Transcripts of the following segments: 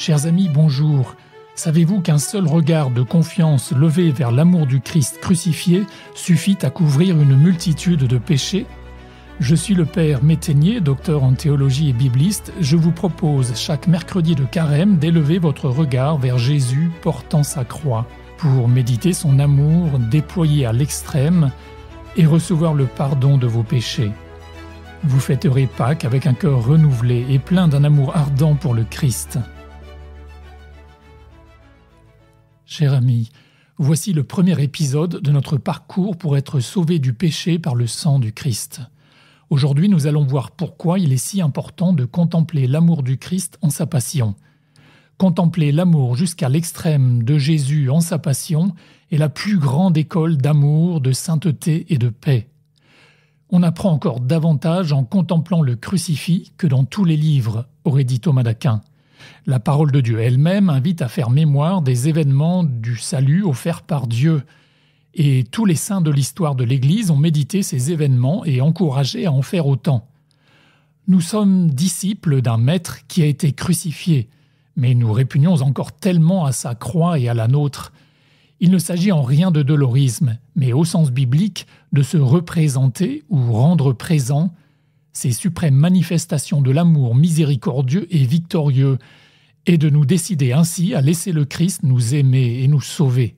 Chers amis, bonjour. Savez-vous qu'un seul regard de confiance levé vers l'amour du Christ crucifié suffit à couvrir une multitude de péchés ? Je suis le Père Métainier, docteur en théologie et bibliste. Je vous propose chaque mercredi de carême d'élever votre regard vers Jésus portant sa croix pour méditer son amour déployé à l'extrême et recevoir le pardon de vos péchés. Vous fêterez Pâques avec un cœur renouvelé et plein d'un amour ardent pour le Christ. Cher ami, voici le premier épisode de notre parcours pour être sauvé du péché par le sang du Christ. Aujourd'hui, nous allons voir pourquoi il est si important de contempler l'amour du Christ en sa passion. Contempler l'amour jusqu'à l'extrême de Jésus en sa passion est la plus grande école d'amour, de sainteté et de paix. On apprend encore davantage en contemplant le crucifix que dans tous les livres, aurait dit Thomas d'Aquin. La parole de Dieu elle-même invite à faire mémoire des événements du salut offerts par Dieu. Et tous les saints de l'histoire de l'Église ont médité ces événements et encouragé à en faire autant. Nous sommes disciples d'un maître qui a été crucifié, mais nous répugnons encore tellement à sa croix et à la nôtre. Il ne s'agit en rien de dolorisme, mais au sens biblique, de se représenter ou rendre présent ces suprêmes manifestations de l'amour miséricordieux et victorieux, et de nous décider ainsi à laisser le Christ nous aimer et nous sauver.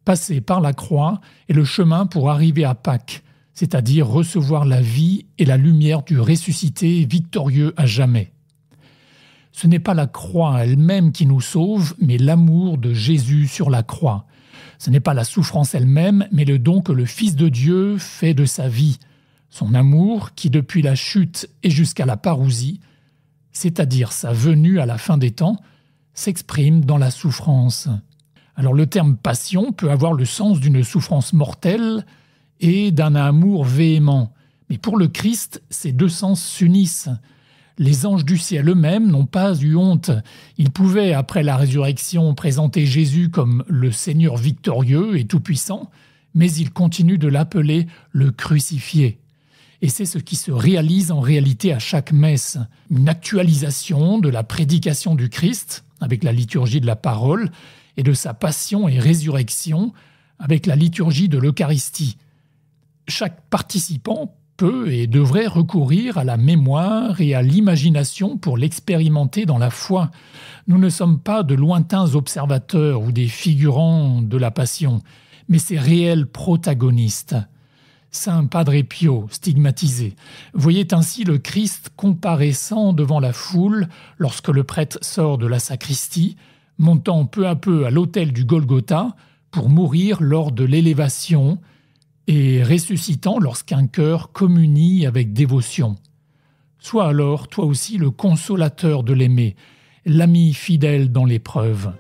Passer par la croix est le chemin pour arriver à Pâques, c'est-à-dire recevoir la vie et la lumière du ressuscité victorieux à jamais. Ce n'est pas la croix elle-même qui nous sauve, mais l'amour de Jésus sur la croix. Ce n'est pas la souffrance elle-même, mais le don que le Fils de Dieu fait de sa vie. Son amour qui, depuis la chute et jusqu'à la parousie, c'est-à-dire sa venue à la fin des temps, s'exprime dans la souffrance. Alors le terme passion peut avoir le sens d'une souffrance mortelle et d'un amour véhément. Mais pour le Christ, ces deux sens s'unissent. Les anges du ciel eux-mêmes n'ont pas eu honte. Ils pouvaient, après la résurrection, présenter Jésus comme le Seigneur victorieux et tout-puissant, mais ils continuent de l'appeler le crucifié. Et c'est ce qui se réalise en réalité à chaque messe. Une actualisation de la prédication du Christ, avec la liturgie de la parole, et de sa passion et résurrection, avec la liturgie de l'Eucharistie. Chaque participant peut et devrait recourir à la mémoire et à l'imagination pour l'expérimenter dans la foi. Nous ne sommes pas de lointains observateurs ou des figurants de la passion, mais ses réels protagonistes. Saint Padre Pio, stigmatisé, voyait ainsi le Christ comparaissant devant la foule lorsque le prêtre sort de la sacristie, montant peu à peu à l'autel du Golgotha pour mourir lors de l'élévation et ressuscitant lorsqu'un cœur communie avec dévotion. Sois alors, toi aussi, le consolateur de l'aimé, l'ami fidèle dans l'épreuve.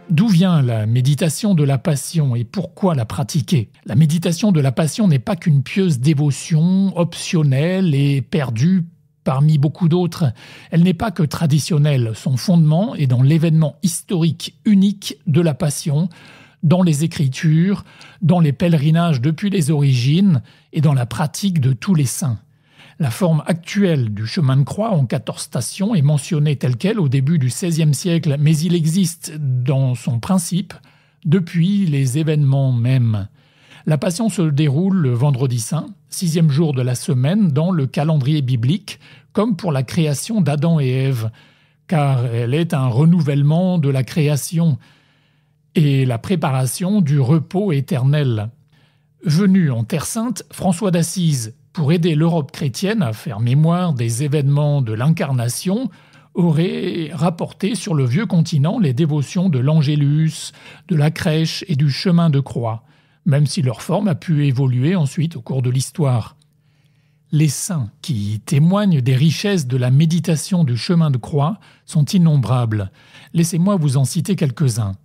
D'où vient la méditation de la Passion et pourquoi la pratiquer ? La méditation de la Passion n'est pas qu'une pieuse dévotion optionnelle et perdue parmi beaucoup d'autres. Elle n'est pas que traditionnelle. Son fondement est dans l'événement historique unique de la Passion, dans les Écritures, dans les pèlerinages depuis les origines et dans la pratique de tous les saints. La forme actuelle du chemin de croix en 14 stations est mentionnée telle quelle au début du XVIe siècle, mais il existe dans son principe depuis les événements mêmes. La Passion se déroule le vendredi saint, 6e jour de la semaine dans le calendrier biblique, comme pour la création d'Adam et Ève, car elle est un renouvellement de la création et la préparation du repos éternel. Venu en Terre Sainte, François d'Assise, pour aider l'Europe chrétienne à faire mémoire des événements de l'Incarnation, aurait rapporté sur le vieux continent les dévotions de l'Angélus, de la crèche et du chemin de croix, même si leur forme a pu évoluer ensuite au cours de l'histoire. Les saints qui témoignent des richesses de la méditation du chemin de croix sont innombrables. Laissez-moi vous en citer quelques-uns.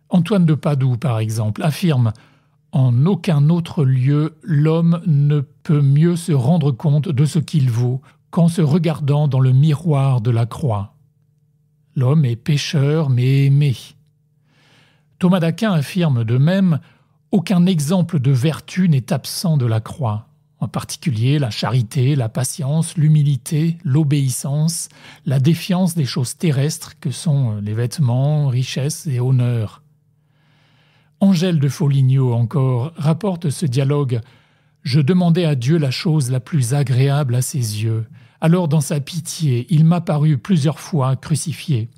Antoine de Padoue, par exemple, affirme « En aucun autre lieu, l'homme ne peut mieux se rendre compte de ce qu'il vaut qu'en se regardant dans le miroir de la croix. L'homme est pécheur mais aimé. » Thomas d'Aquin affirme de même « Aucun exemple de vertu n'est absent de la croix. en particulier la charité, la patience, l'humilité, l'obéissance, la défiance des choses terrestres que sont les vêtements, richesses et honneurs. Angèle de Foligno encore rapporte ce dialogue « Je demandais à Dieu la chose la plus agréable à ses yeux. Alors dans sa pitié, il m'apparut plusieurs fois crucifié.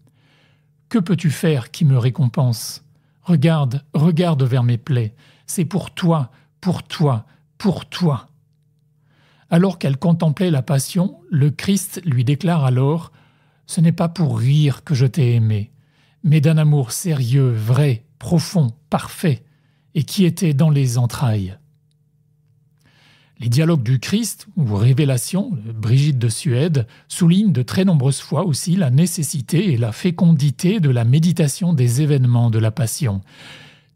Que peux-tu faire qui me récompense ? Regarde, regarde vers mes plaies. C'est pour toi, pour toi, pour toi. » Alors qu'elle contemplait la passion, le Christ lui déclare alors « Ce n'est pas pour rire que je t'ai aimé, mais d'un amour sérieux, vrai, profond, parfait, et qui était dans les entrailles. » Les dialogues du Christ, ou révélations, Brigitte de Suède, soulignent de très nombreuses fois aussi la nécessité et la fécondité de la méditation des événements de la Passion.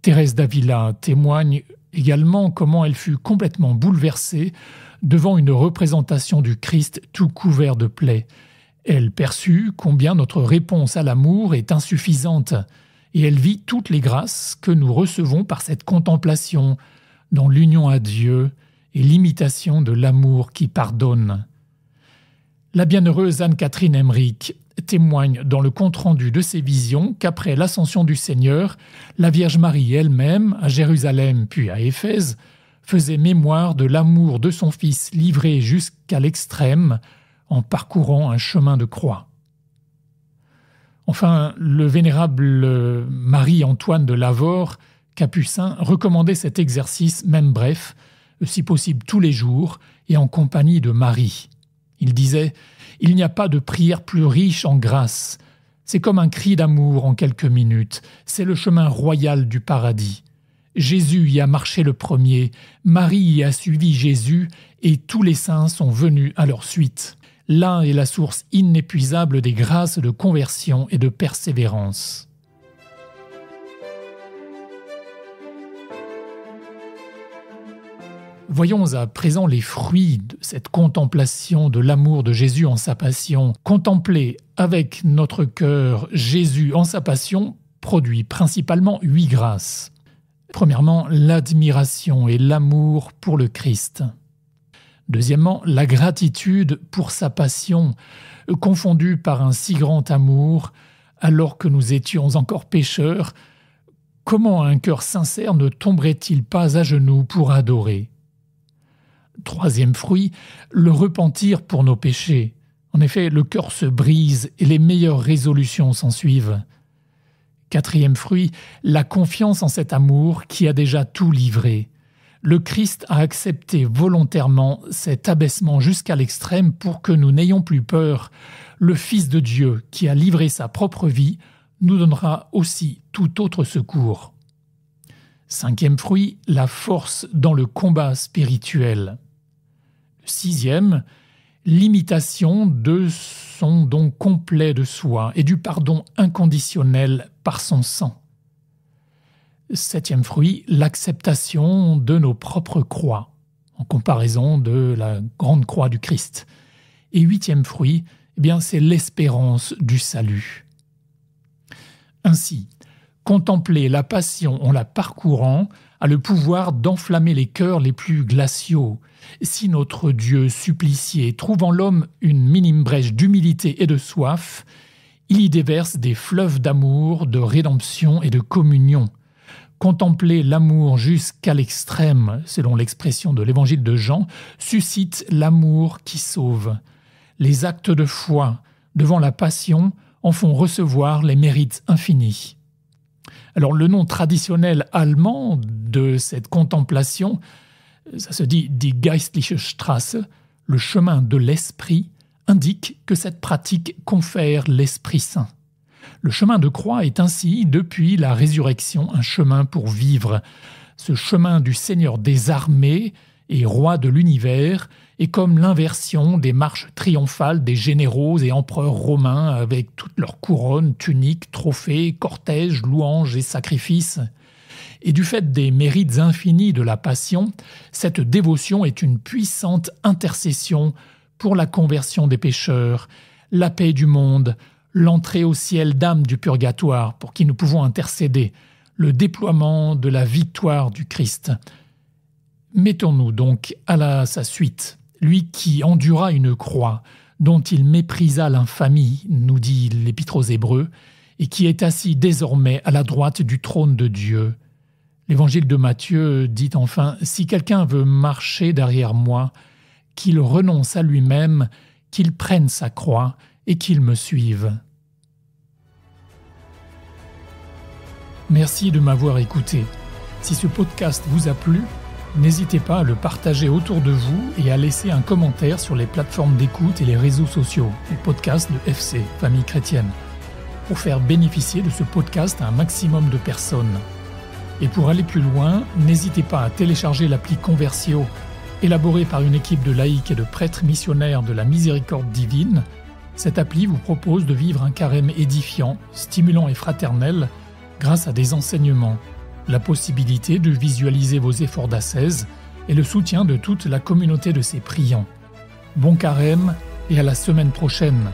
Thérèse d'Avila témoigne également comment elle fut complètement bouleversée devant une représentation du Christ tout couvert de plaies. Elle perçut combien notre réponse à l'amour est insuffisante, et elle vit toutes les grâces que nous recevons par cette contemplation dans l'union à Dieu et l'imitation de l'amour qui pardonne. La bienheureuse Anne-Catherine Emmerich témoigne dans le compte-rendu de ses visions qu'après l'ascension du Seigneur, la Vierge Marie elle-même, à Jérusalem puis à Éphèse, faisait mémoire de l'amour de son Fils livré jusqu'à l'extrême en parcourant un chemin de croix. Enfin, le vénérable Marie-Antoine de Lavaur, capucin, recommandait cet exercice, même bref, si possible tous les jours, et en compagnie de Marie. Il disait « Il n'y a pas de prière plus riche en grâce. C'est comme un cri d'amour en quelques minutes. C'est le chemin royal du paradis. Jésus y a marché le premier, Marie y a suivi Jésus, et tous les saints sont venus à leur suite. Là est la source inépuisable des grâces de conversion et de persévérance. » Voyons à présent les fruits de cette contemplation de l'amour de Jésus en sa passion. Contempler avec notre cœur Jésus en sa passion produit principalement 8 grâces. Premièrement, l'admiration et l'amour pour le Christ. Deuxièmement, la gratitude pour sa passion, confondue par un si grand amour, alors que nous étions encore pécheurs. Comment un cœur sincère ne tomberait-il pas à genoux pour adorer ? Troisième fruit, le repentir pour nos péchés. En effet, le cœur se brise et les meilleures résolutions s'ensuivent. Quatrième fruit, la confiance en cet amour qui a déjà tout livré. Le Christ a accepté volontairement cet abaissement jusqu'à l'extrême pour que nous n'ayons plus peur. Le Fils de Dieu qui a livré sa propre vie nous donnera aussi tout autre secours. Cinquième fruit, la force dans le combat spirituel. Sixième, l'imitation de son don complet de soi et du pardon inconditionnel par son sang. Septième fruit, l'acceptation de nos propres croix, en comparaison de la grande croix du Christ. Et huitième fruit, c'est l'espérance du salut. Ainsi, contempler la passion en la parcourant a le pouvoir d'enflammer les cœurs les plus glaciaux. Si notre Dieu supplicié trouve en l'homme une minime brèche d'humilité et de soif, il y déverse des fleuves d'amour, de rédemption et de communion. Contempler l'amour jusqu'à l'extrême, selon l'expression de l'évangile de Jean, suscite l'amour qui sauve. Les actes de foi devant la passion en font recevoir les mérites infinis. Alors le nom traditionnel allemand de cette contemplation, ça se dit Die Geistliche Straße, le chemin de l'esprit, indique que cette pratique confère l'Esprit Saint. Le chemin de croix est ainsi, depuis la résurrection, un chemin pour vivre. Ce chemin du Seigneur des armées et roi de l'univers est comme l'inversion des marches triomphales des généraux et empereurs romains avec toutes leurs couronnes, tuniques, trophées, cortèges, louanges et sacrifices. Et du fait des mérites infinis de la Passion, cette dévotion est une puissante intercession pour la conversion des pécheurs, la paix du monde, l'entrée au ciel d'âmes du purgatoire pour qui nous pouvons intercéder, le déploiement de la victoire du Christ. Mettons-nous donc à sa suite. Lui qui endura une croix, dont il méprisa l'infamie, nous dit l'Épître aux Hébreux, et qui est assis désormais à la droite du trône de Dieu. L'Évangile de Matthieu dit enfin « Si quelqu'un veut marcher derrière moi, qu'il renonce à lui-même, qu'il prenne sa croix et qu'il me suive. » Merci de m'avoir écouté. Si ce podcast vous a plu, n'hésitez pas à le partager autour de vous et à laisser un commentaire sur les plateformes d'écoute et les réseaux sociaux, les podcasts de FC, Famille Chrétienne, pour faire bénéficier de ce podcast à un maximum de personnes. Et pour aller plus loin, n'hésitez pas à télécharger l'appli Conversio, élaborée par une équipe de laïcs et de prêtres missionnaires de la Miséricorde divine. Cette appli vous propose de vivre un carême édifiant, stimulant et fraternel grâce à des enseignements, la possibilité de visualiser vos efforts d'ascèse et le soutien de toute la communauté de ces priants. Bon carême et à la semaine prochaine.